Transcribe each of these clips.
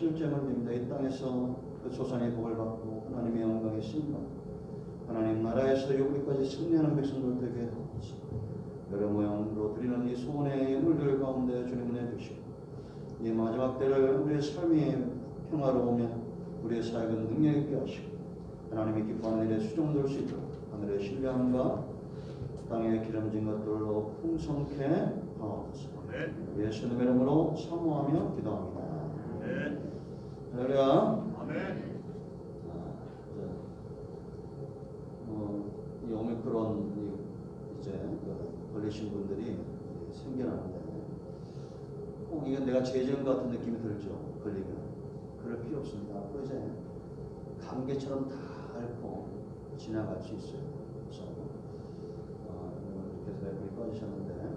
실제는 됩니다. 이 땅에서 그 조상의 복을 받고 하나님의 영광에 쓰임받고 하나님 나라에서 여기까지 승리하는 백성들 되게 하옵소서. 여러 모양으로 드리는 이 소원의 예물들 가운데 주님 내주시고 이 마지막 때를 우리의 삶이 평화로우며 우리의 사역은 능력 있게 하시고 하나님의 기뻐하는 일에 수종될 수 있도록 하늘의 신령함과 땅에 기름진 것들로 풍성케 하옵소서. 예수님의 이름으로 사모하며 기도합니다. 할렐루야. 아멘. 이 오미크론 이제 걸리신 분들이 생겨나는데 꼭 이게 내가 재정 같은 느낌이 들죠. 걸리면 그럴 필요 없습니다. 앞으로 이제 감기처럼 다 앓고 지나갈 수 있어요. 그래서 이렇게 해서 물이 빠지셨는데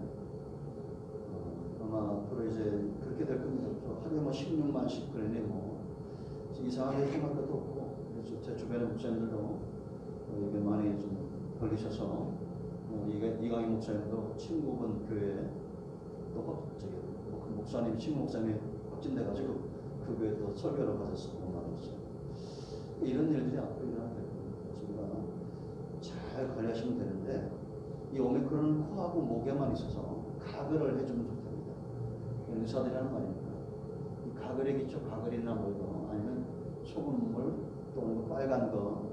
아마 앞으로 이제 그렇게 될 겁니다. 하루에 뭐 16만씩 걸리니 뭐 이상하게 생각할 것도 없고 그래서 제 주변의 목사님들도 이게 많이 좀 걸리셔서 이강희 목사님도 친구분 교회에 또 저기 그 목사님 친구 목사님이 확진돼 가지고 그 교회 또 설교를 가셔서 공부하셨어요. 이런 일들이 앞으로 일어나게 됩니다. 잘 관리하시면 되는데 이 오미크론은 코하고 목에만 있어서 가글을 해주면 좋답니다. 의사들이 하는 말입니다. 이 가글액 있죠? 가글이나 뭐 아니면 소금물 또 빨간 거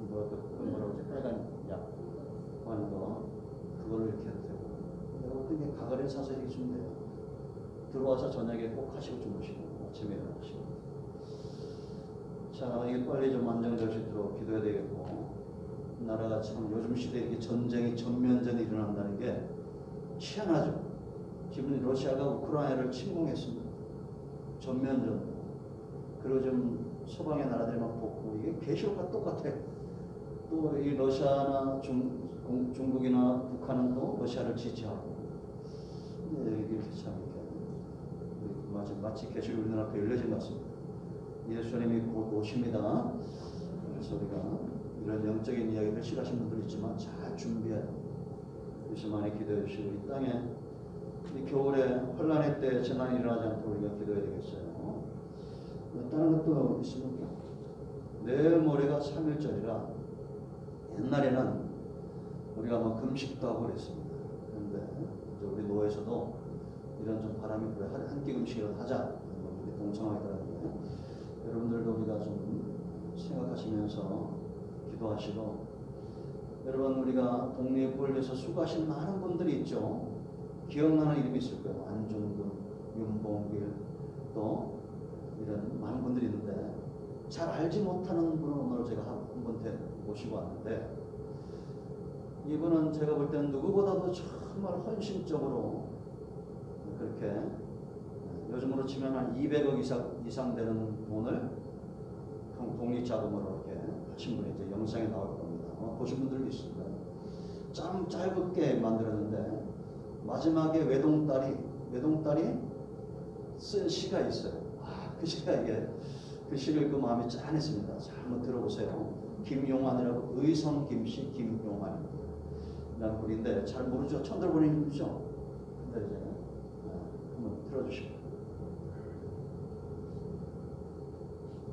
뭐라고 그러지? 빨간 약 하는 거 그거를 이렇게 해도 되고 내가 어떤 게 가글을 사서 이렇게 주면 돼요. 들어와서 저녁에 꼭 하시고 주무시고 아침에 일어나시고 자 이게 빨리 좀 안정될 수 있도록 기도해야 되겠고 나라가 참 요즘 시대에 이렇게 전쟁이 전면전이 일어난다는 게 희한하죠. 지금 러시아가 우크라이나를 침공했습니다. 전면전 그리고 좀 서방의 나라들만 뽑고 이게 계시록과 똑같아요. 또 이 러시아나 중국이나 북한은 또 러시아를 지지하고 이게 참 이렇게 마치 계시록이 우리 눈앞에 열려진 것 같습니다. 예수님이 곧 오십니다. 그래서 우리가 이런 영적인 이야기를 싫어하시는 분들 있지만 잘 준비해야 그래서 많이 기도해 주시고 이 땅에 이 겨울에 혼란의 때 재난이 일어나지 않도록 우리가 기도해야 되겠어요. 다른 것도 있습니까? 내일 모레가 3일절이라 옛날에는 우리가 뭐 금식도 하고 그랬습니다. 그런데 이제 우리 노회에서도 이런 좀 바람이 불어 한 끼 금식을 하자 우리 동참하더라고요. 여러분들도 우리가 좀 생각하시면서 기도하시고 여러분 우리가 독립을 위해서 수고하신 많은 분들이 있죠. 기억나는 이름이 있을 거예요. 안중근, 윤봉길 또 이런 많은 분들이 있는데 잘 알지 못하는 분을 오늘 제가 한 분 모시고 왔는데 이분은 제가 볼 때는 누구보다도 정말 헌신적으로 그렇게 요즘으로 치면 한 200억 이상 되는 돈을 독립자금으로 이렇게 하신 분이 이제 영상에 나올 겁니다. 보신 분들도 있습니다. 참 짧게 만들었는데 마지막에 외동딸이 쓴 시가 있어요. 그 시가 이게 그 시를 읽고 마음이 짠했습니다. 자, 한번 들어보세요. 김용환이라고 의성 김씨 김용환입니다. 라는 분인데 잘 모르죠. 처음 들어보는 분이죠. 근데 이제 한번 들어주시고.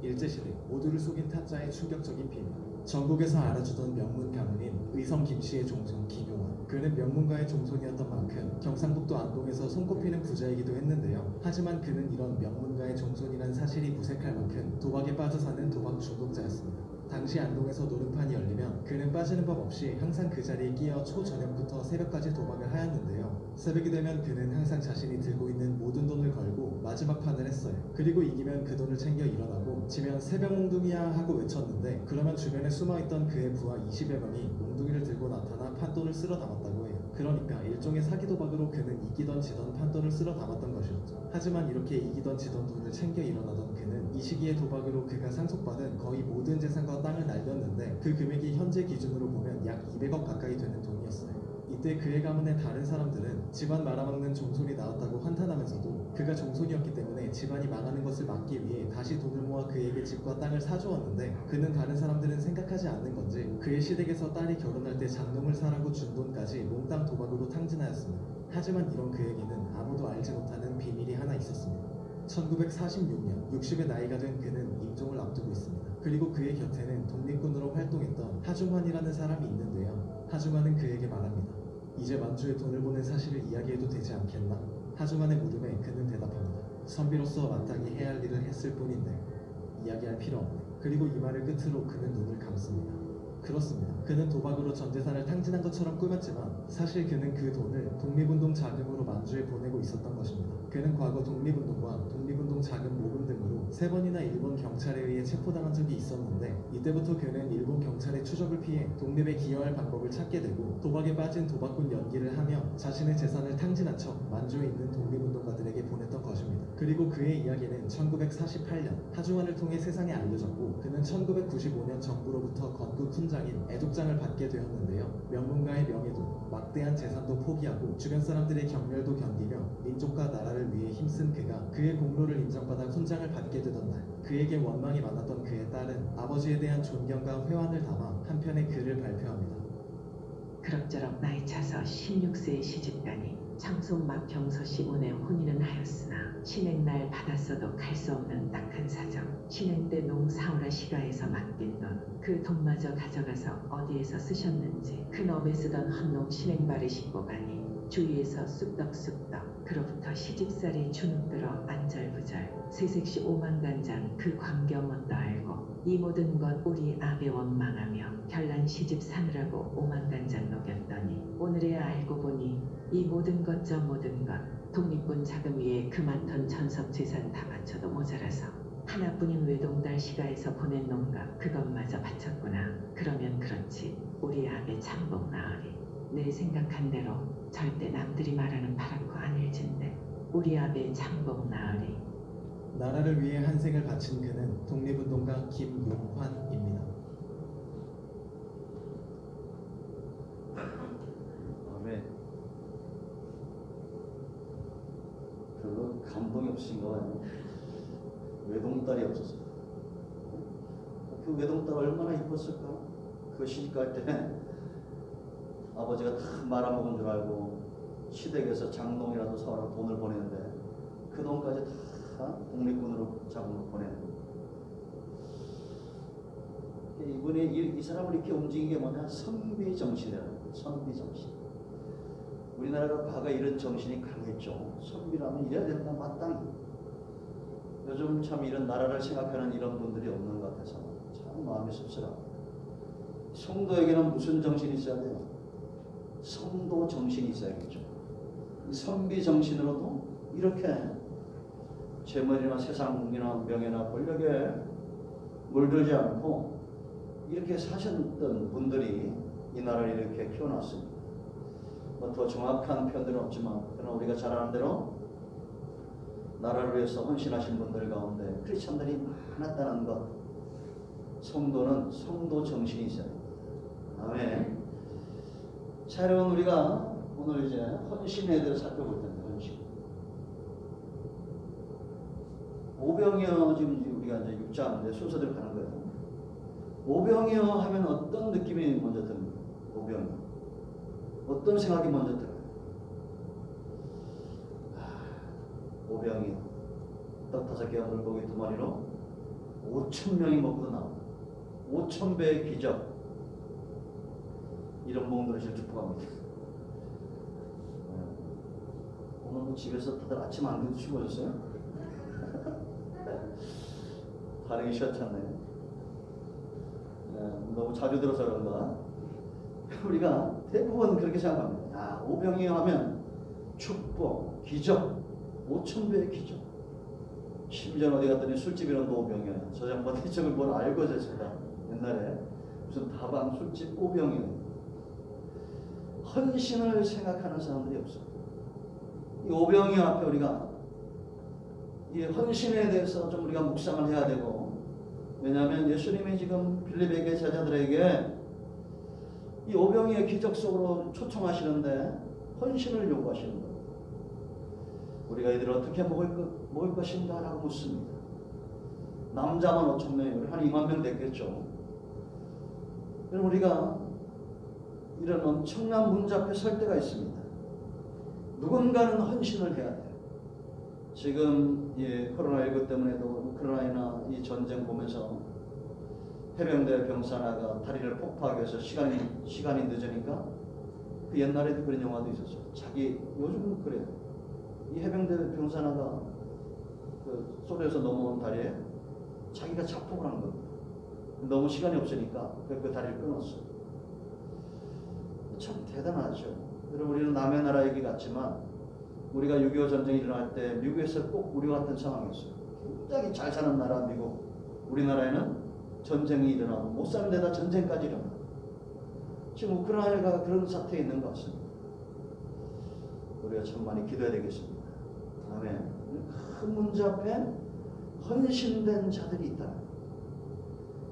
일제시대 모두를 속인 타짜의 충격적인 비밀. 전국에서 알아주던 명문 가문인 의성 김씨의 종손 김용환. 그는 명문가의 종손이었던 만큼 경상북도 안동에서 손꼽히는 부자이기도 했는데요. 하지만 그는 이런 명문가의 종손이란 사실이 무색할 만큼 도박에 빠져 사는 도박 중독자였습니다. 당시 안동에서 노름판이 열리면 그는 빠지는 법 없이 항상 그 자리에 끼어 초저녁부터 새벽까지 도박을 하였는데요. 새벽이 되면 그는 항상 자신이 들고 있는 모든 돈을 걸고 마지막 판을 했어요. 그리고 이기면 그 돈을 챙겨 일어나고 지면 새벽 몽둥이야 하고 외쳤는데 그러면 주변에 숨어있던 그의 부하 20여 명이 몽둥이를 들고 나타나 판돈을 쓸어 담았다고 해요. 그러니까 일종의 사기 도박으로 그는 이기던 지던 판돈을 쓸어 담았던 것이었죠. 하지만 이렇게 이기던 지던 돈을 챙겨 일어나던 그는 이 시기의 도박으로 그가 상속받은 거의 모든 재산과 땅을 날렸는데 그 금액이 현재 기준으로 보면 약 200억 가까이 되는 돈이었어요. 이때 그의 가문의 다른 사람들은 집안 말아먹는 종손이 나왔다고 한탄하면서도 그가 종손이었기 때문에 집안이 망하는 것을 막기 위해 다시 돈을 모아 그에게 집과 땅을 사주었는데 그는 다른 사람들은 생각하지 않는 건지 그의 시댁에서 딸이 결혼할 때 장롱을 사라고 준 돈까지 몽땅 도박으로 탕진하였습니다. 하지만 이런 그에게는 아무도 알지 못하는 비밀이 하나 있었습니다. 1946년 60의 나이가 된 그는 임종을 앞두고 있습니다. 그리고 그의 곁에는 독립군으로 활동했던 하중환이라는 사람이 있는데요. 하중환은 그에게 말합니다. 이제 만주에 돈을 보낸 사실을 이야기해도 되지 않겠나? 하중환의 물음에 그는 대답합니다. 선비로서 마땅히 해야 할 일을 했을 뿐인데 이야기할 필요 없네. 그리고 이 말을 끝으로 그는 눈을 감습니다. 그렇습니다. 그는 도박으로 전 재산을 탕진한 것처럼 꾸몄지만 사실 그는 그 돈을 독립운동 자금으로 만주에 보내고 있었던 것입니다. 그는 과거 독립운동과 독립운동 자금 모금 등으로 3번이나 일본 경찰에 의해 체포당한 적이 있었는데 이때부터 그는 일본 경찰의 추적을 피해 독립에 기여할 방법을 찾게 되고 도박에 빠진 도박꾼 연기를 하며 자신의 재산을 탕진한 척 만주에 있는 독립운동가들에게 보냈던 것입니다. 그리고 그의 이야기는 1948년 하중환을 통해 세상에 알려졌고 그는 1995년 정부로부터 건국 훈장인 애독장을 받게 되었는데요. 명문가의 명예도 막대한 재산도 포기하고 주변 사람들의 경멸도 견디며 민족과 나라를 위해 힘쓴 그가 그의 공로를 인정받아 훈장을 받게 되던 날 그에게 원망이 많았던 그의 딸은 아버지에 대한 존경과 회환을 담아 한 편의 글을 발표합니다. 그럭저럭 나이 차서 16세에 시집가니 장손막 경서씨 운에 혼인은 하였으나 신행날 받았어도 갈 수 없는 딱한 사정. 신행 때 농 사오라 시가에서 맡긴 돈 그 돈마저 가져가서 어디에서 쓰셨는지 큰 업에 쓰던 헛놈 신행발에 싣고 가니 주위에서 쑥덕쑥덕 그로부터 시집살이 주눅들어 안절부절 새색시 오만간장 그 광경 어떠 알고 이 모든 것 우리 아베 원망하며 결란 시집 사느라고 오만간장 녹였더니 오늘에야 알고 보니 이 모든 것 저 모든 것 독립군 자금 위에 그 많던 전섭 재산 다 바쳐도 모자라서 하나뿐인 외동달 시가에서 보낸 놈과 그것마저 바쳤구나. 그러면 그렇지 우리 아베 참복 나으리. 내 생각한 대로 절대 남들이 말하는 바람코 아닐진데 우리 아베 참복 나으리. 나라를 위해 한 생을 바친 그는 독립운동가 김용환입니다. 왜 별로 감동이 없으신가 봐요. 외동딸이 없었어요. 그 외동딸 얼마나 이뻤을까? 그 시집갈 때 아버지가 다 말아먹은 줄 알고 시댁에서 장롱이라도 사오라고 돈을 보내는데 그 돈까지 다 독립군으로 자금으로 보내는 거예요. 이분이 이 사람을 이렇게 움직인 게 뭐냐? 선비 정신이라는 거예요. 선비 정신. 우리나라가 과거 이런 정신이 강했죠. 선비라면 이래야 된다 마땅히. 요즘 참 이런 나라를 생각하는 이런 분들이 없는 것 같아서 참 마음이 씁쓸합니다. 성도에게는 무슨 정신이 있어야 돼요? 성도 정신이 있어야겠죠. 이 선비 정신으로도 이렇게 재물이나 세상이나 명예나 권력에 물들지 않고 이렇게 사셨던 분들이 이 나라를 이렇게 키워놨습니다. 뭐 더 정확한 표현들은 없지만 그러나 우리가 잘 아는 대로 나라를 위해서 헌신하신 분들 가운데 크리스찬들이 많았다는 것. 성도는 성도 정신이 있어야 됩니다. 아멘. 자, 여러분 우리가 오늘 이제 헌신에 대해서 살펴볼 텐데 헌신. 오병이어 지금 우리가 이제 6장 순서대로 가는 거예요. 오병이어 하면 어떤 느낌이 먼저 듭니까? 오병이어. 어떤 생각이 먼저 들어요? 오병이어. 떡 5개와 물고기 2마리로 5,000명이 먹고 나옵니다. 5,000배의 기적. 이런 몽들을 축복합니다. 오늘 뭐 집에서 다들 아침 안 드시고 오셨어요? 반응이 시원찮네요. 너무 자주 들어서 그런가? 우리가 대부분 그렇게 생각합니다. 야, 오병이어 하면 축복, 기적, 5,000배의 기적. 심지어 어디 갔더니 술집이라도 오병이어요. 저 양반 이쪽을 뭘 알고 졌습니다. 옛날에 무슨 다방 술집 오병이어요. 헌신을 생각하는 사람들이 없어요. 이 오병이어 앞에 우리가 이 헌신에 대해서 좀 우리가 묵상을 해야 되고, 왜냐하면 예수님이 지금 빌립에게 제자들에게 이 오병이어 기적 속으로 초청하시는데 헌신을 요구하시는 거예요. 우리가 이들을 어떻게 먹을 것인가 라고 묻습니다. 남자만 5,000명이고 한 2만 명 됐겠죠. 그럼 우리가 이런 엄청난 문제 앞에 설 때가 있습니다. 누군가는 헌신을 해야 돼요. 지금 코로나19 때문에도 우크라이나 이 전쟁 보면서 해병대 병사나가 다리를 폭파하기 위해서 시간이 늦으니까 그 옛날에도 그런 영화도 있었어요. 요즘은 그래요. 이 해병대 병사나가 그 소련에서 넘어온 다리에 자기가 자폭을 한 겁니다. 너무 시간이 없으니까 그 다리를 끊었어요. 참 대단하죠. 여러분, 우리는 남의 나라 얘기 같지만 우리가 6.25 전쟁이 일어날 때 미국에서 꼭 우리와 같은 상황이었어요. 굉장히 잘 사는 나라 미국. 우리나라에는 전쟁이 일어나고 못 사는 데다 전쟁까지 일어나고 지금 우크라이나가 그런 사태에 있는 것 같습니다. 우리가 참 많이 기도해야 되겠습니다. 아멘. 큰 문제 앞에 헌신된 자들이 있다.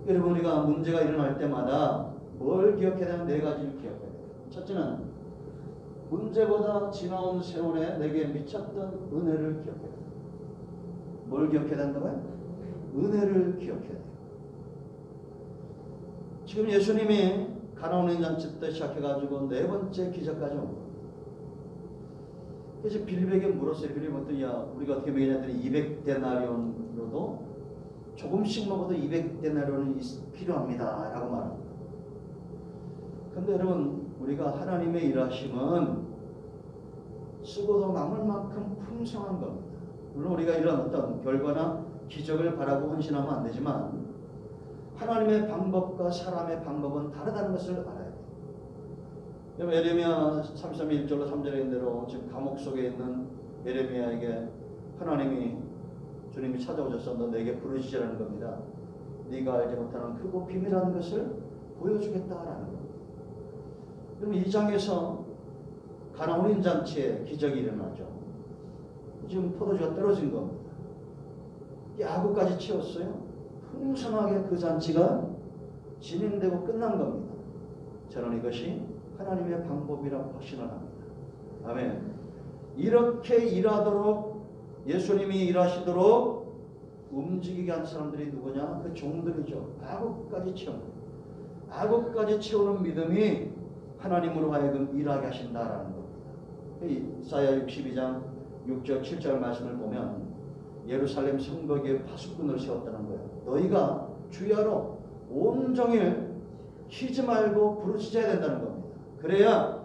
여러분, 우리가 문제가 일어날 때마다 뭘 기억해야 되는 네 가지를 기억해야 돼요. 첫째는 문제보다 지나온 세월에 내게 미쳤던 은혜를 기억해야 돼요. 뭘 기억해야 된다고요? 은혜를 기억해야 돼요. 지금 예수님이 가나온 잔치 때 시작해가지고 네 번째 기적까지 온 거예요. 그래서 빌립에게 물었어요. 빌립은 야, 우리가 어떻게 먹이냐더니 200데나리온으로도 조금씩 먹어도 200데나리온이 필요합니다 라고 말합니다. 그런데 여러분, 우리가 하나님의 일하심은 쓰고도 남을 만큼 풍성한 겁니다. 물론 우리가 이런 어떤 결과나 기적을 바라고 헌신하면 안 되지만 하나님의 방법과 사람의 방법은 다르다는 것을 알아야 돼요. 여러분, 예레미야 33장 1절로 3절에 있는 대로 지금 감옥 속에 있는 예레미야에게 하나님이 주님이 찾아오셔서 너 내게 부르시라는 겁니다. 네가 알지 못하는 크고 비밀한 것을 보여주겠다라는 겁니다. 그럼 이 장에서 가나온 잔치에 기적이 일어나죠. 지금 포도주가 떨어진 겁니다. 야구까지 채웠어요. 풍성하게 그 잔치가 진행되고 끝난 겁니다. 저는 이것이 하나님의 방법이라고 확신을 합니다. 아멘. 이렇게 일하도록 예수님이 일하시도록 움직이게 한 사람들이 누구냐? 그 종들이죠. 악업까지 채우는, 악업까지 채우는 믿음이 하나님으로 하여금 일하게 하신다라는 겁니다. 이사야 62장 6절 7절 말씀을 보면 예루살렘 성벽에 파수꾼을 세웠다는 거예요. 너희가 주야로 온종일 쉬지 말고 부르짖어야 된다는 겁니다. 그래야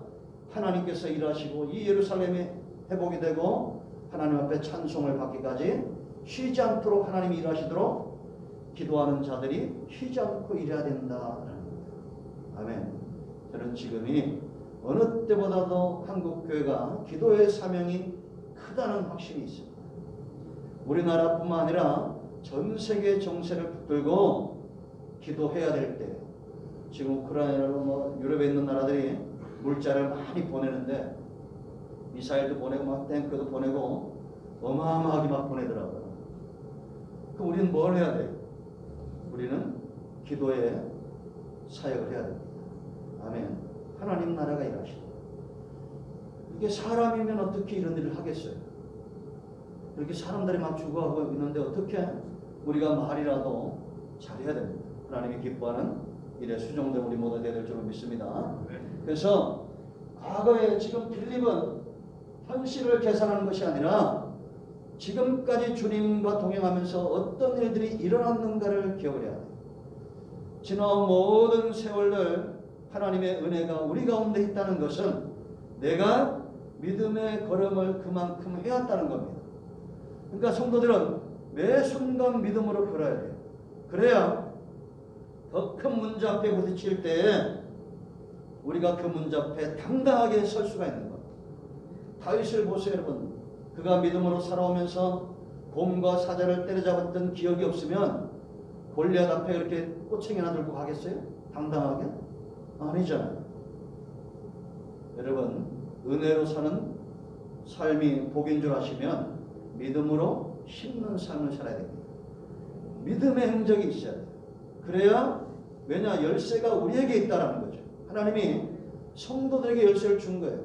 하나님께서 일하시고 이 예루살렘이 회복이 되고 하나님 앞에 찬송을 받기까지 쉬지 않도록 하나님이 일하시도록 기도하는 자들이 쉬지 않고 일해야 된다는 겁니다. 아멘. 저는 지금이 어느 때보다도 한국교회가 기도의 사명이 크다는 확신이 있습니다. 우리나라뿐만 아니라 전 세계 정세를 붙들고 기도해야 될 때, 지금 우크라이나로 유럽에 있는 나라들이 물자를 많이 보내는데 미사일도 보내고 막 탱크도 보내고 어마어마하게 막 보내더라고요. 그럼 우리는 뭘 해야 돼요? 우리는 기도의 사역을 해야 됩니다. 아멘. 하나님 나라가 일하시고 이게 사람이면 어떻게 이런 일을 하겠어요? 이렇게 사람들이 막 죽어가고 있는데 어떻게 우리가 말이라도 잘해야 됩니다. 하나님이 기뻐하는 일에 수종된 우리 모두 되야 될 줄로 믿습니다. 그래서 과거에 지금 빌립은 현실을 계산하는 것이 아니라 지금까지 주님과 동행하면서 어떤 일들이 일어났는가를 기억을 해야 돼요. 지나온 모든 세월들 하나님의 은혜가 우리 가운데 있다는 것은 내가 믿음의 걸음을 그만큼 해왔다는 겁니다. 그러니까 성도들은 매 순간 믿음으로 걸어야 돼요. 그래야 더 큰 문제 앞에 부딪힐 때 우리가 그 문제 앞에 당당하게 설 수가 있는 겁니다. 다윗을 보세요, 여러분. 그가 믿음으로 살아오면서 곰과 사자를 때려잡았던 기억이 없으면 골리앗 앞에 이렇게 꼬챙이 하나 들고 가겠어요? 당당하게? 아니잖아요. 여러분, 은혜로 사는 삶이 복인 줄 아시면 믿음으로 심는 삶을 살아야 됩니다. 믿음의 행적이 있어야 돼요. 그래야, 왜냐, 열쇠가 우리에게 있다라는 거죠. 하나님이 성도들에게 열쇠를 준 거예요.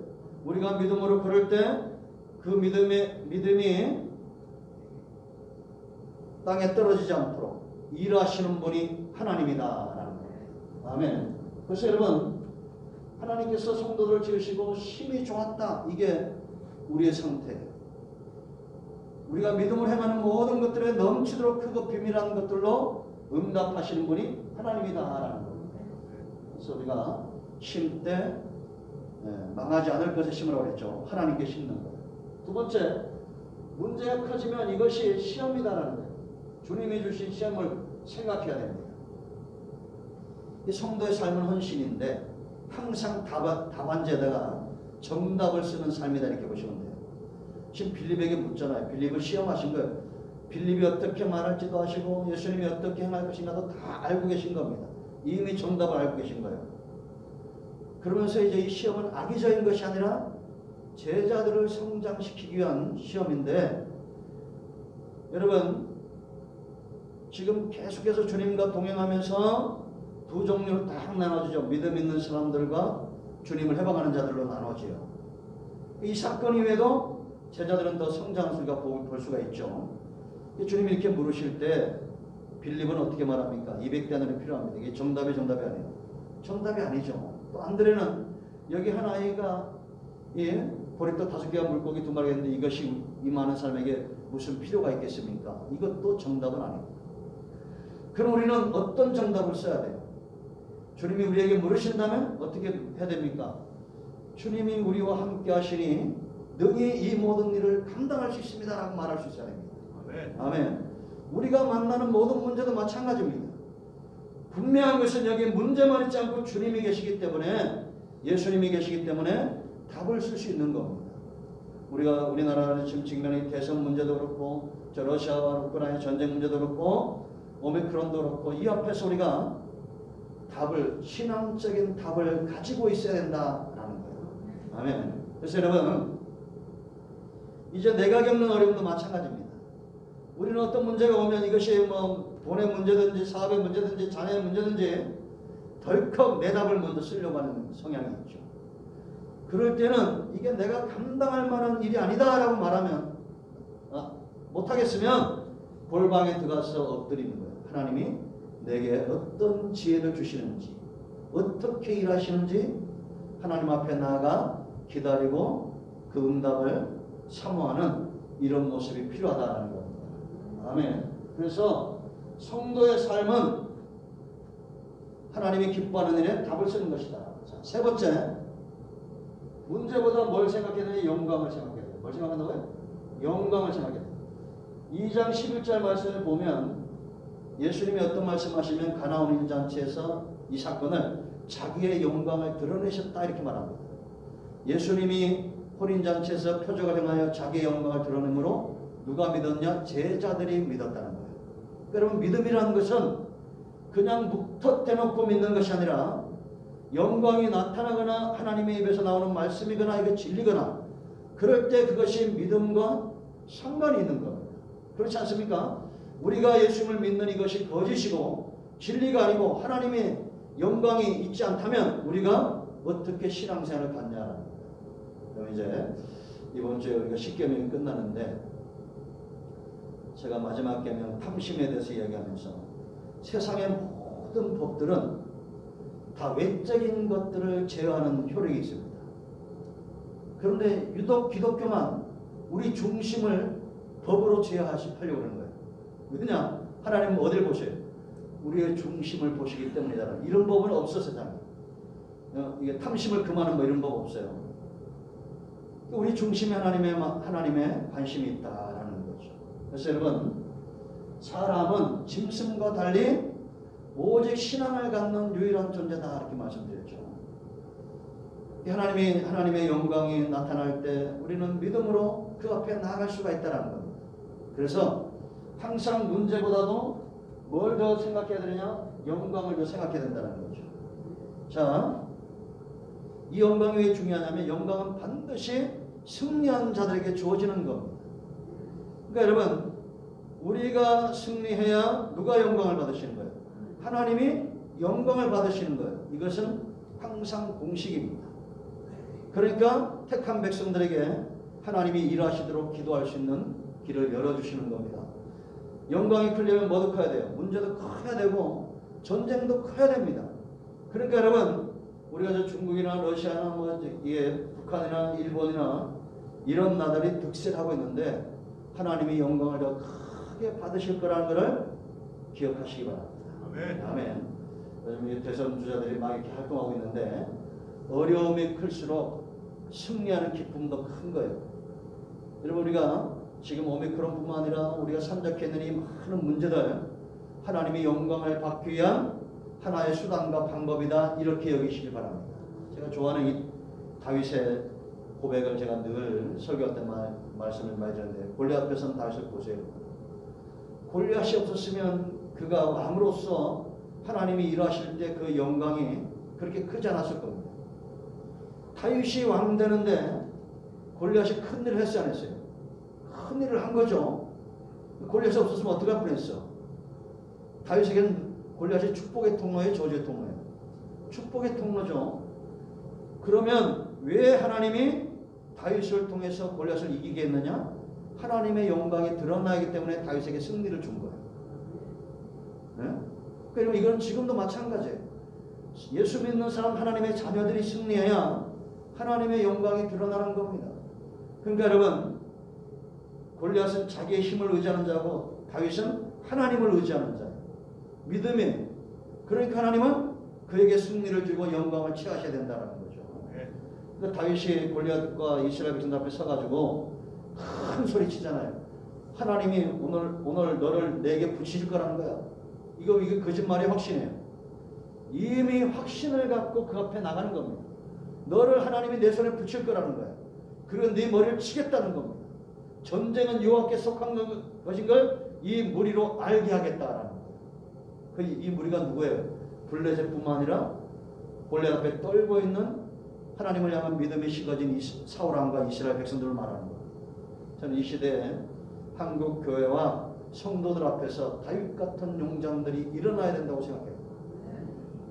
우리가 믿음으로 걸을 때 그 믿음이 땅에 떨어지지 않도록 일하시는 분이 하나님이다라는 거예요. 아멘. 그래서 여러분, 하나님께서 성도들을 지으시고 힘이 좋았다. 이게 우리의 상태예요. 우리가 믿음을 행하는 모든 것들에 넘치도록 크고 비밀한 것들로 응답하시는 분이 하나님이다라는 겁니다. 그래서 우리가 심 때 망하지 않을 것에 심으라고 했죠. 하나님께 심는 것. 두 번째, 문제가 커지면 이것이 시험이다라는 거예요. 주님이 주신 시험을 생각해야 됩니다. 이 성도의 삶은 헌신인데 항상 답안지에다가 정답을 쓰는 삶이다 이렇게 보시면 돼요. 지금 빌립에게 묻잖아요. 빌립을 시험하신 거예요. 빌립이 어떻게 말할지도 아시고 예수님이 어떻게 행할 것인가도 다 알고 계신 겁니다. 이미 정답을 알고 계신 거예요. 그러면서 이제 이 시험은 악의적인 것이 아니라 제자들을 성장시키기 위한 시험인데, 여러분 지금 계속해서 주님과 동행하면서 두 종류로 딱 나눠지죠. 믿음 있는 사람들과 주님을 해방하는 자들로 나눠져요. 이 사건 이후에도 제자들은 더 성장할 수가 볼 수가 있죠. 주님이 이렇게 물으실 때 빌립은 어떻게 말합니까? 200데나리 필요합니다. 이게 정답이 아니에요. 정답이 아니죠. 또 안드레는 여기 한 아이가 보리떡 5개와 물고기 2마리가 있는데 이것이 이 많은 사람에게 무슨 필요가 있겠습니까? 이것도 정답은 아닙니다. 그럼 우리는 어떤 정답을 써야 돼요? 주님이 우리에게 물으신다면 어떻게 해야 됩니까? 주님이 우리와 함께 하시니 능히 이 모든 일을 감당할 수 있습니다 라고 말할 수 있어야 됩니다. 아멘. 아멘. 우리가 만나는 모든 문제도 마찬가지입니다. 분명한 것은 여기 문제만 있지 않고 주님이 계시기 때문에, 예수님이 계시기 때문에 답을 쓸 수 있는 겁니다. 우리가 우리나라는 지금 직면의 대선 문제도 그렇고 저 러시아와 우크라이나 전쟁 문제도 그렇고 오미크론도 그렇고 이 앞에서 우리가 신앙적인 답을 가지고 있어야 된다라는 거예요. 아멘. 그래서 여러분 이제 내가 겪는 어려움도 마찬가지입니다. 우리는 어떤 문제가 오면 이것이 돈의 문제든지 사업의 문제든지 자녀의 문제든지 덜컥 내 답을 먼저 쓰려고 하는 성향이 있죠. 그럴 때는 이게 내가 감당할 만한 일이 아니다라고 말하면 못하겠으면 골방에 들어가서 엎드리는 거예요. 하나님이 내게 어떤 지혜를 주시는지, 어떻게 일하시는지 하나님 앞에 나아가 기다리고 그 응답을 사모하는 이런 모습이 필요하다는 겁니다. 아멘. 그래서 성도의 삶은 하나님이 기뻐하는 일에 답을 쓰는 것이다. 자, 세 번째, 문제보다 뭘 생각해야 되냐? 영광을 생각해야 돼요. 뭘 생각한다고요? 영광을 생각해야 돼요. 2장 11절 말씀을 보면 예수님이 어떤 말씀하시면 가나온 잔치에서 이 사건을 자기의 영광을 드러내셨다 이렇게 말합니다. 예수님이 혼인잔치에서 표적을 행하여 자기의 영광을 드러내므로 누가 믿었냐? 제자들이 믿었다는 거예요. 여러분 믿음이라는 것은 그냥 묵텄대놓고 믿는 것이 아니라 영광이 나타나거나 하나님의 입에서 나오는 말씀이거나 이게 진리거나 그럴 때 그것이 믿음과 상관이 있는 겁니다. 그렇지 않습니까? 우리가 예수님을 믿는 이것이 거짓이고 진리가 아니고 하나님의 영광이 있지 않다면 우리가 어떻게 신앙생활을 갖냐라는 거예요. 그럼 이제 이번 주에 우리가 십계명이 끝나는데 제가 마지막 계명 탐심에 대해서 이야기하면서 세상의 모든 법들은 다 외적인 것들을 제어하는 효력이 있습니다. 그런데 유독 기독교만 우리 중심을 법으로 제어하려고 하는 거예요. 왜냐? 하나님은 어딜 보셔요? 우리의 중심을 보시기 때문이다. 이런 법은 없어 세상에. 이게 탐심을 금하는 이런 법 없어요. 우리 중심에 하나님의 관심이 있다라는 거죠. 그래서 여러분 사람은 짐승과 달리 오직 신앙을 갖는 유일한 존재다 이렇게 말씀드렸죠. 하나님의 영광이 나타날 때 우리는 믿음으로 그 앞에 나아갈 수가 있다는 겁니다. 그래서 항상 문제보다도 뭘 더 생각해야 되느냐? 영광을 더 생각해야 된다는 거죠. 자, 이 영광이 왜 중요하냐면 영광은 반드시 승리한 자들에게 주어지는 겁니다. 그러니까 여러분 우리가 승리해야 누가 영광을 받으시는 거예요? 하나님이 영광을 받으시는 거예요. 이것은 항상 공식입니다. 그러니까 택한 백성들에게 하나님이 일하시도록 기도할 수 있는 길을 열어주시는 겁니다. 영광이 크려면 뭐도 커야 돼요? 문제도 커야 되고 전쟁도 커야 됩니다. 그러니까 여러분 우리가 저 중국이나 러시아나 북한이나 일본이나 이런 나라들이 득세하고 있는데 하나님의 영광을 더 크게 받으실 거라는 것을 기억하시기 바랍니다. 아멘. 아멘. 요즘 이 대선 주자들이 막 이렇게 활동하고 있는데 어려움이 클수록 승리하는 기쁨도 큰 거예요. 여러분 우리가 지금 오미크론뿐만 아니라 우리가 산적해 있는 이 많은 문제들 하나님의 영광을 받기 위한 하나의 수단과 방법이다 이렇게 여기시기 바랍니다. 제가 좋아하는 이 다윗의 고백을 제가 늘 설교할 때 말씀을 많이 드렸는데 골리앗 앞에서는 다윗을 보세요. 골리앗이 없었으면 그가 왕으로서 하나님이 일하실 때 그 영광이 그렇게 크지 않았을 겁니다. 다윗이 왕 되는데 골리앗이 큰 일을 했어요, 안 했어요? 큰 일을 한 거죠. 골리앗이 없었으면 어떻게 할 뻔했어? 다윗에게는 골리앗이 축복의 통로예요, 저주의 통로예요? 축복의 통로죠. 그러면 왜 하나님이 다윗을 통해서 골리앗을 이기게 했느냐? 하나님의 영광이 드러나기 때문에 다윗에게 승리를 준 거예요. 네? 그리고 이건 지금도 마찬가지예요. 예수 믿는 사람 하나님의 자녀들이 승리해야 하나님의 영광이 드러나는 겁니다. 그러니까 여러분 골리앗은 자기의 힘을 의지하는 자고 다윗은 하나님을 의지하는 자예요. 믿음이. 그러니까 하나님은 그에게 승리를 주고 영광을 취하셔야 된다는 거죠. 그러니까 다윗이 골리앗과 이스라엘 백성들 앞에 서가지고 큰 소리 치잖아요. 하나님이 오늘 너를 내게 붙이실 거라는 거야. 이거 거짓말이 확신이에요. 이미 확신을 갖고 그 앞에 나가는 겁니다. 너를 하나님이 내 손에 붙일 거라는 거야. 그리고 네 머리를 치겠다는 겁니다. 전쟁은 여호와께 속한 것인 걸 이 무리로 알게 하겠다라는 거예요. 이 무리가 누구예요? 블레셋뿐만 아니라 골리앗 앞에 떨고 있는 하나님을 향한 믿음이 식어진 사울 왕과 이스라엘 백성들을 말하는 거예요. 저는 이 시대에 한국 교회와 성도들 앞에서 다윗 같은 용장들이 일어나야 된다고 생각해요.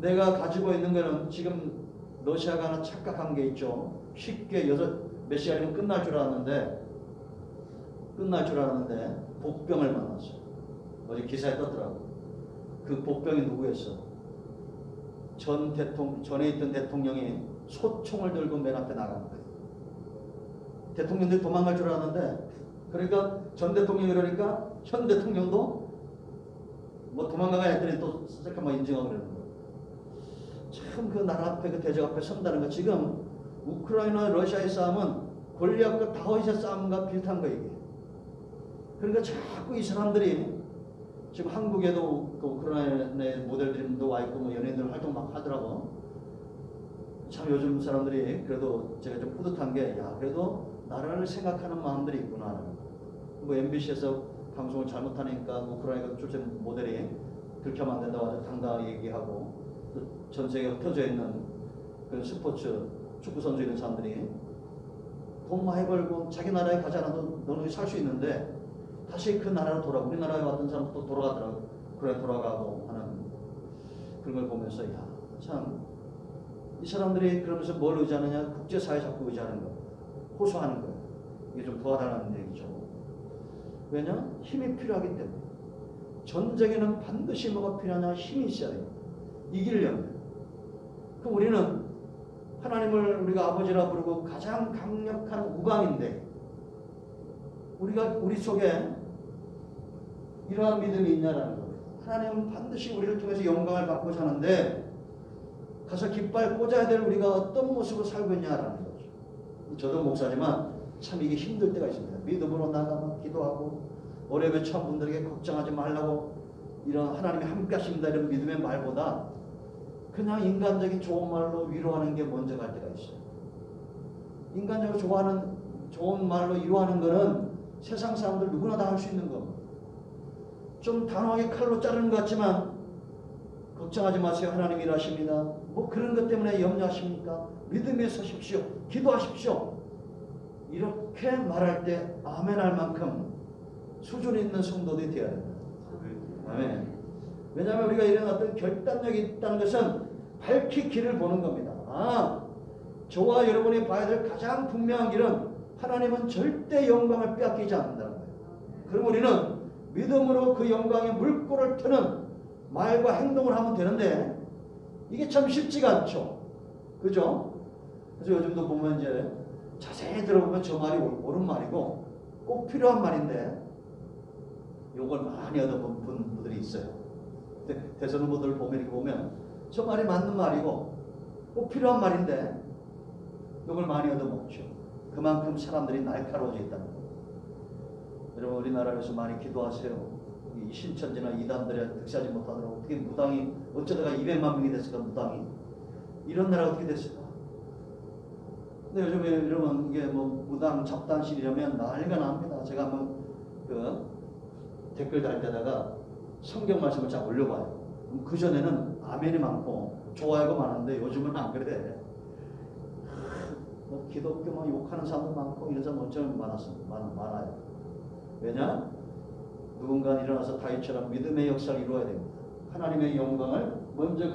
내가 가지고 있는 것은 지금 러시아가 하나 착각한 게 있죠. 쉽게 몇 시간이면 끝날 줄 알았는데 복병을 만났어요. 어제 기사에 떴더라고. 그 복병이 누구였어? 전에 있던 대통령이 소총을 들고 맨 앞에 나간 거예요. 대통령들이 도망갈 줄 알았는데, 그러니까 전 대통령이 그러니까 현 대통령도 뭐 도망가가 했더니 또 잠깐만 인증하고 그러는 거예요. 참 그 나라 앞에 그 대적 앞에 선다는 거. 지금 우크라이나 러시아의 싸움은 골리앗과 다윗의 싸움과 비슷한 거예요. 그러니까 자꾸 이 사람들이 지금 한국에도 그 우크라이나의 모델들도 와 있고 뭐 연예인들 활동 막 하더라고. 참 요즘 사람들이 그래도 제가 좀 뿌듯한 게 그래도 나라를 생각하는 마음들이 있구나. 뭐 MBC에서 방송을 잘못하니까 우크라이나 출신 모델이 들켜면 안 된다고 아주 당당하게 얘기하고 또 전 세계에 흩어져 있는 그런 스포츠 축구 선수 이런 사람들이 돈 많이 벌고 자기 나라에 가지 않아도 너는 살 수 있는데 다시 그 나라로 돌아가고 우리나라에 왔던 사람 또 돌아가더라고. 그래 돌아가고 하는 그런 걸 보면서 참 이 사람들이 그러면서 뭘 의지하느냐? 국제사회 자꾸 의지하는 거, 호소하는 거. 이게 좀 도와달라는 얘기죠. 왜냐? 힘이 필요하기 때문에. 전쟁에는 반드시 뭐가 필요하냐? 힘이 있어야 돼요. 이기려면. 그럼 우리는 하나님을 우리가 아버지라 부르고 가장 강력한 우방인데 우리 속에 이러한 믿음이 있냐라는 거예요. 하나님은 반드시 우리를 통해서 영광을 받고자 하는데 가서 깃발 꽂아야 될 우리가 어떤 모습으로 살고 있냐라는 거죠. 저도 목사지만 참 이게 힘들 때가 있습니다. 믿음으로 나가면 기도하고 어려움에 처한 분들에게 걱정하지 말라고 이런 하나님이 함께 하십니다 이런 믿음의 말보다 그냥 인간적인 좋은 말로 위로하는 게 먼저 갈 때가 있어요. 인간적으로 좋은 말로 위로하는 거는 세상 사람들 누구나 다 할 수 있는 겁니다. 좀 단호하게 칼로 자르는 것 같지만 걱정하지 마세요. 하나님 일하십니다. 뭐 그런 것 때문에 염려하십니까? 믿음에 서십시오. 기도하십시오. 이렇게 말할 때 아멘 할 만큼 수준 있는 성도들이 되어야 됩니다. 아멘. 왜냐하면 우리가 이런 어떤 결단력이 있다는 것은 밝히 길을 보는 겁니다. 저와 여러분이 봐야 될 가장 분명한 길은 하나님은 절대 영광을 빼앗기지 않는다는 거예요. 그럼 우리는 믿음으로 그 영광의 물꼬를 트는 말과 행동을 하면 되는데 이게 참 쉽지가 않죠. 그죠? 그래서 요즘도 보면 이제 자세히 들어보면 저 말이 옳은 말이고 꼭 필요한 말인데 요걸 많이 얻어본 분들이 있어요. 대선 후보들 보면 이렇게 보면 저 말이 맞는 말이고 꼭 필요한 말인데 요걸 많이 얻어먹죠. 그만큼 사람들이 날카로워져 있다는 거예요. 여러분 우리나라에서 많이 기도하세요. 이 신천지나 이단들에 득세하지 못하도록 어떻게 무당이 어쩌다가 200만 명이 됐을까 무당이 이런 나라가 어떻게 됐을까? 근데 요즘에 이러면 이게 뭐 무당 잡단실이라면 난리가 납니다. 제가 한번 그 댓글 달 때다가 성경 말씀을 쫙 올려봐요. 그 전에는 아멘이 많고 좋아요가 많은데 요즘은 안 그래. 뭐 기독교 막 욕하는 사람도 많고 이런 사람 엄청 많아요. 왜냐? 누군가 일어나서 다윗처럼 믿음의 역사를 이루어야 됩니다. 하나님의 영광을 먼저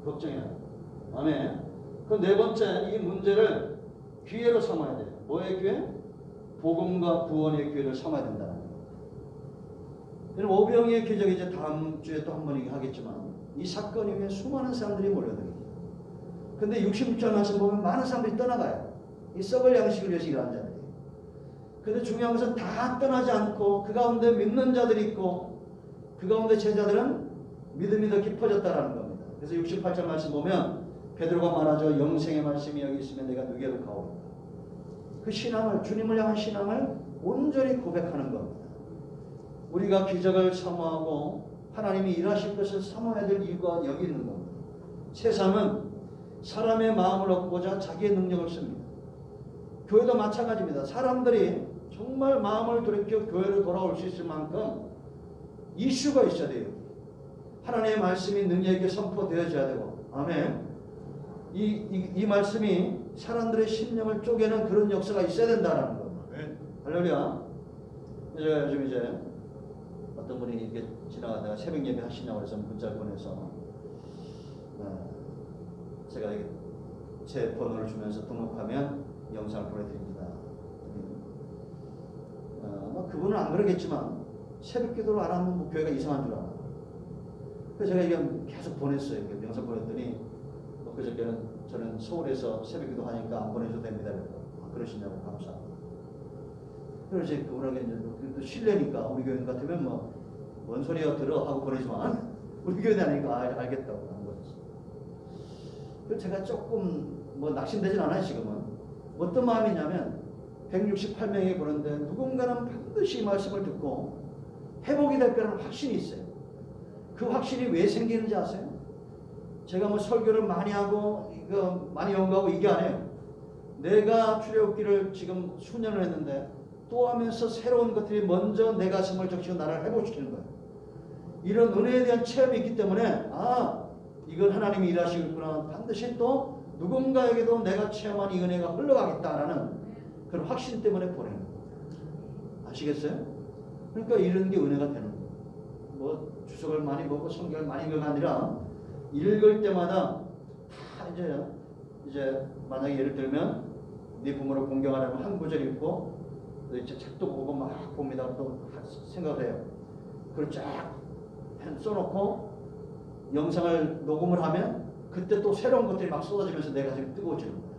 걱정해야 돼요. 아멘. 그 네 번째 이 문제를 기회로 삼아야 돼요. 뭐의 기회? 복음과 구원의 기회를 삼아야 된다는 거예요. 여러분 오병이의 기적이 이제 다음 주에 또 한 번 얘기하겠지만 이 사건 이후에 수많은 사람들이 몰려들어요. 근데 66절 말씀 보면 많은 사람들이 떠나가요. 이 썩을 양식을 위해서 일하는 자들이. 근데 중요한 것은 다 떠나지 않고 그 가운데 믿는 자들이 있고 그 가운데 제자들은 믿음이 더 깊어졌다라는 겁니다. 그래서 68절 말씀 보면 베드로가 말하죠. 영생의 말씀이 여기 있으면 내가 누구에도 가오리다. 그 신앙을 주님을 향한 신앙을 온전히 고백하는 겁니다. 우리가 기적을 사모하고 하나님이 일하실 것을 사모해야 될 이유가 여기 있는 겁니다. 세상은 사람의 마음을 얻고자 자기의 능력을 씁니다. 교회도 마찬가지입니다. 사람들이 정말 마음을 돌이켜 교회로 돌아올 수 있을 만큼 이슈가 있어야 돼요. 하나님의 말씀이 능력있게 선포되어져야 되고 아멘. 이 말씀이 사람들의 심령을 쪼개는 그런 역사가 있어야 된다는 겁니다. 할렐루야. 요즘 이제 어떤 분이 이렇게 지나가다가 새벽 예배 하시냐고 해서 문자를 보내서 제가 제 번호를 주면서 등록하면 영상을 보내드립니다. 그분은 안 그러겠지만 새벽 기도를 안 하면 뭐 교회가 이상한 줄 알아. 그래서 제가 이게 계속 보냈어요. 영상 보냈더니 그저께는 저는 서울에서 새벽 기도 하니까 안 보내줘도 됩니다. 그러시냐고 감사합니다. 그래서 그분에게 이제 신뢰니까 우리 교인 같으면 뭐 뭔 소리야 들어 하고 보내지만 우리 교인 아니니까 알겠다고 한 거였어요. 그래서 제가 조금 뭐 낙심되진 않아요. 지금은 어떤 마음이냐면 168명이 보는데 누군가는 반드시 이 말씀을 듣고 회복이 될 거라는 확신이 있어요. 그 확신이 왜 생기는지 아세요? 제가 뭐 설교를 많이 하고 이거 많이 연구하고 이게 아니에요. 내가 출애굽기를 지금 수년을 했는데 또 하면서 새로운 것들이 먼저 내 가슴을 적시고 나를 회복시키는 거예요. 이런 은혜에 대한 체험이 있기 때문에 이건 하나님이 일하시겠구나. 반드시 또 누군가에게도 내가 체험한 이 은혜가 흘러가겠다라는 그런 확신 때문에 보내는 거예요. 아시겠어요? 그러니까 이런 게 은혜가 되는 거예요. 뭐 주석을 많이 보고 성경을 많이 읽는 게 아니라 읽을 때마다 다 이제 만약에 예를 들면 네 부모를 공경하려면 한 구절 읽고 또 이제 책도 보고 막 봅니다. 또 생각을 해요. 그걸 쫙 써놓고 영상을 녹음을 하면 그때 또 새로운 것들이 막 쏟아지면서 내 가슴이 뜨거워지는 거예요.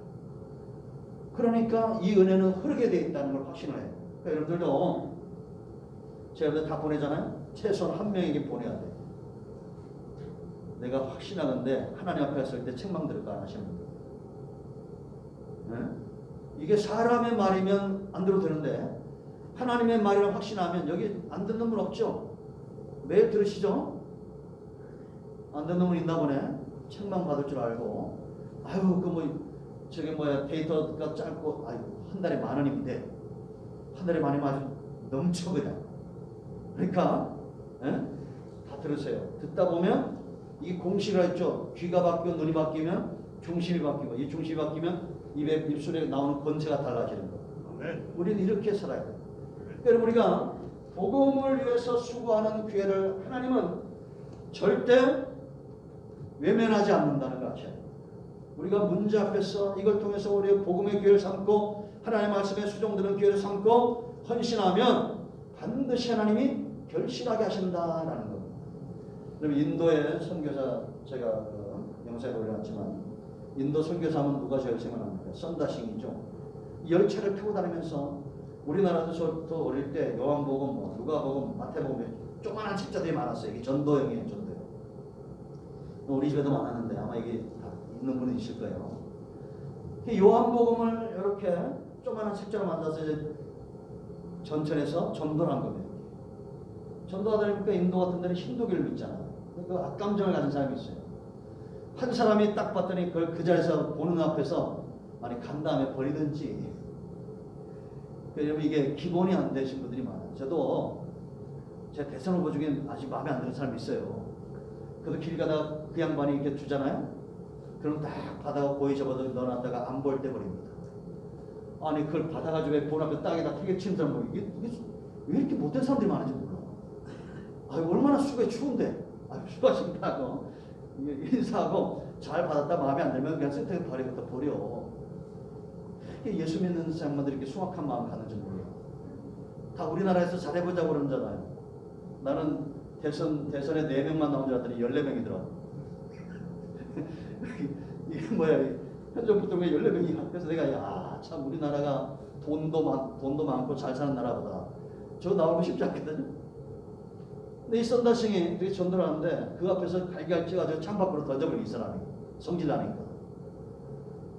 그러니까 이 은혜는 흐르게 되어 있다는 걸 확신을 해요. 그러니까 여러분들도 제가 다 보내잖아요. 최소한 한 명에게 보내야 돼요. 내가 확신하는데 하나님 앞에 갔을 때 책망 들을까 안 하시는 분들. 네? 이게 사람의 말이면 안 들어도 되는데 하나님의 말이라고 확신하면 여기 안 듣는 분 없죠? 매일 들으시죠? 안 듣는 분 있나 보네. 책망 받을 줄 알고 저게 데이터가 짧고 한 달에 10,000원이면 돼. 한 달에 10,000원이면 아주 넘쳐 그냥. 그러니까 다 들으세요. 듣다 보면 이 공시가 있죠. 귀가 바뀌고 눈이 바뀌면 중심이 바뀌고 이 중심이 바뀌면 입술에 나오는 권세가 달라지는 거예요. 우리는 이렇게 살아야 돼요. 여러분 우리가 복음을 위해서 수고하는 기회를 하나님은 절대 외면하지 않는다는 걸 아셔야 돼요. 우리가 문제 앞에서 이걸 통해서 우리의 복음의 기회를 삼고 하나님의 말씀에 수종드는 기회를 삼고 헌신하면 반드시 하나님이 결실하게 하신다라는 겁니다. 그럼 인도의 선교사 제가 영상에 올려놨지만 인도 선교사 하면 누가 제일 생각납니까? 썬다싱이죠. 열차를 타고 다니면서 우리나라도 저도 어릴 때 요한복음, 뭐 누가복음, 마태복음에 조그만한 책자들이 많았어요. 이게 전도형이에요, 전도형. 우리 집에도 많았는데 아마 이게 다 있는 분은 있을 거예요. 요한복음을 이렇게 조그만한 책자로 만들어서 이제 전천에서 전도를 한 겁니다. 전도하다 보니까 인도 같은 데는 힌두교를 믿잖아요. 그 악감정을 가진 사람이 있어요. 한 사람이 딱 봤더니 그걸 그 자리에서 보는 앞에서 아니 간 다음에 버리든지. 여러분 이게 기본이 안 되신 분들이 많아요. 저도 제 대선 후보 중에 아직 마음에 안 드는 사람이 있어요. 그래도 길 가다가 그 양반이 이렇게 주잖아요. 그럼 딱 받아가 고이 접어서 넣어놨다가 안 볼 때 버립니다. 아니 그걸 받아가지고 본 앞에 땅에다 되게 치는 사람 보고 이게 왜 이렇게 못된 사람들이 많은지 몰라. 아유 얼마나 수고에 추운데. 아유 수고하신다고 인사하고 잘 받았다 마음에 안 들면 그냥 센터에 버리고 버려. 예수 믿는 사람들이 이렇게 수확한 마음 가는지 몰라. 다 우리나라에서 잘해보자고 그러잖아요. 나는 대선에 4명만 나온 줄 알았더니 14명이더라고. 이게 뭐야, 현역 부통령이 14명이야. 그래서 내가 참 우리나라가 돈도 많고 잘 사는 나라보다 저 나오고 싶지 않거든요. 근데 이 썬다싱이 이렇게 전도를 하는데 그 앞에서 갈갈 찌가지고 창밖으로 던져버린 이 사람이 성질 나니까.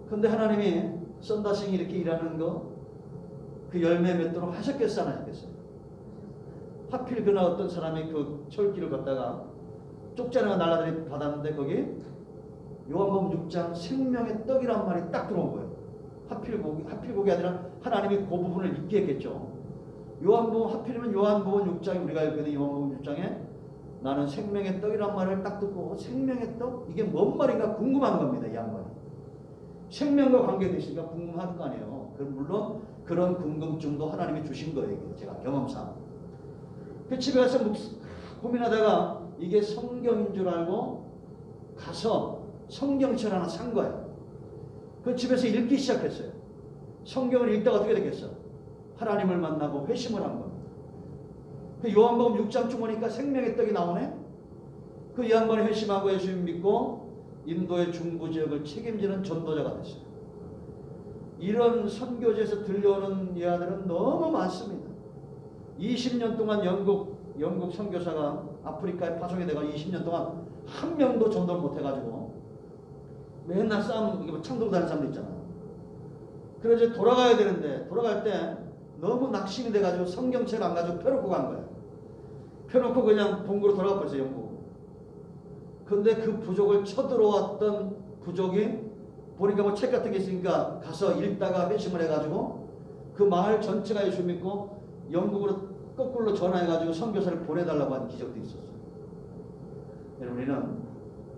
근데 하나님이 썬다싱이 이렇게 일하는 거 그 열매 맺도록 하셨겠어 안 하셨겠어요? 하필 그날 어떤 사람이 그 철길을 걷다가 쪽자리가 날라다니 받았는데 거기 요한복음 6장 생명의 떡이란 말이 딱 들어온 거예요. 하필 거기 아니라 하나님이 그 부분을 읽게 했겠죠. 요한복음 하필이면 요한복음 6장에 우리가 알고 있는 요한복음 6장에 나는 생명의 떡이란 말을 딱 듣고 생명의 떡? 이게 뭔 말인가 궁금한 겁니다. 이 양반이. 생명과 관계되어 있으니까 궁금한 거 아니에요. 물론 그런 궁금증도 하나님이 주신 거예요. 제가 경험상. 그 집에 가서 고민하다가 이게 성경인 줄 알고 가서 성경책 하나 산 거예요. 그 집에서 읽기 시작했어요. 성경을 읽다가 어떻게 됐겠어? 하나님을 만나고 회심을 한 겁니다. 그 요한복음 6장 보니까 생명의 떡이 나오네. 그 양반이 회심하고 예수 믿고 인도의 중부 지역을 책임지는 전도자가 됐어요. 이런 선교지에서 들려오는 이야기들은 너무 많습니다. 20년 동안 영국 선교사가 아프리카에 파송이 돼가 20년 동안 한 명도 전도를 못 해가지고 맨날 싸움 창 들고 다니는 사람도 있잖아요. 그래서 이제 돌아가야 되는데 돌아갈 때 너무 낙심이 돼가지고 성경책 안 가지고 펴놓고 간 거예요. 펴놓고 그냥 본국으로 돌아가 버렸어요. 영국. 근데 그 부족을 쳐들어왔던 부족이 보니까 뭐 책 같은 게 있으니까 가서 읽다가 회심을 해가지고 그 마을 전체가 예수 믿고 영국으로 거꾸로 전화해가지고 선교사를 보내달라고 하는 기적도 있었어요. 여러분 우리는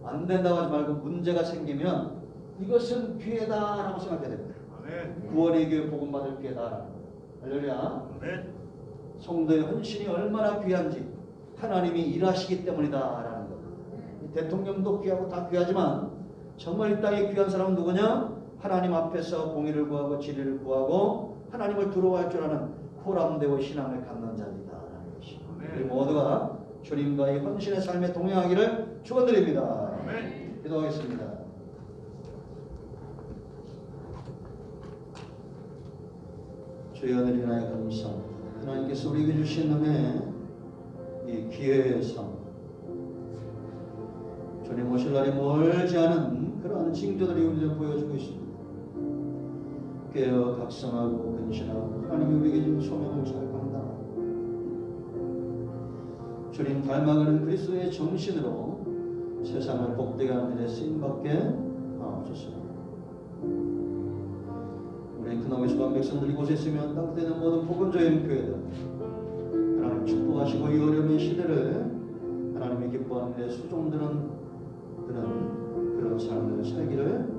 안 된다고 하지 말고 문제가 생기면 이것은 기회다라고 생각해야 됩니다. 구원의 기회 복음받을 기회다. 할렐루야. 성도의 헌신이 얼마나 귀한지 하나님이 일하시기 때문이다라는 것. 대통령도 귀하고 다 귀하지만 정말 이 땅에 귀한 사람은 누구냐? 하나님 앞에서 공의를 구하고 진리를 구하고 하나님을 두려워할 줄 아는 호람되고 신앙을 갖는 자들이다라는 것이. 우리 모두가 주님과의 헌신의 삶에 동행하기를 축원드립니다. 기도하겠습니다. 주여 하늘이나의 감사, 하나님께서 우리에게 주신 은혜, 이 기회의 삶, 주님 오실 날이 멀지 않은 그러한 징조들이 우리를 보여주고 있습니다. 깨어 각성하고 근신하고 하나님이 우리에게 준 소명을 잘 감당하고 주님 닮아가는 그리스도의 정신으로 세상을 복되게 하는 일에 쓰임받게 하옵소서. 우리 큰아버지 수반 백성들이 곳에 있으면 땅때는 모든 복음적인 교회들 하나님 축복하시고 이 어려운 시대를 하나님의 기뻐하는 일에 수종드는 그런 삶을 살기를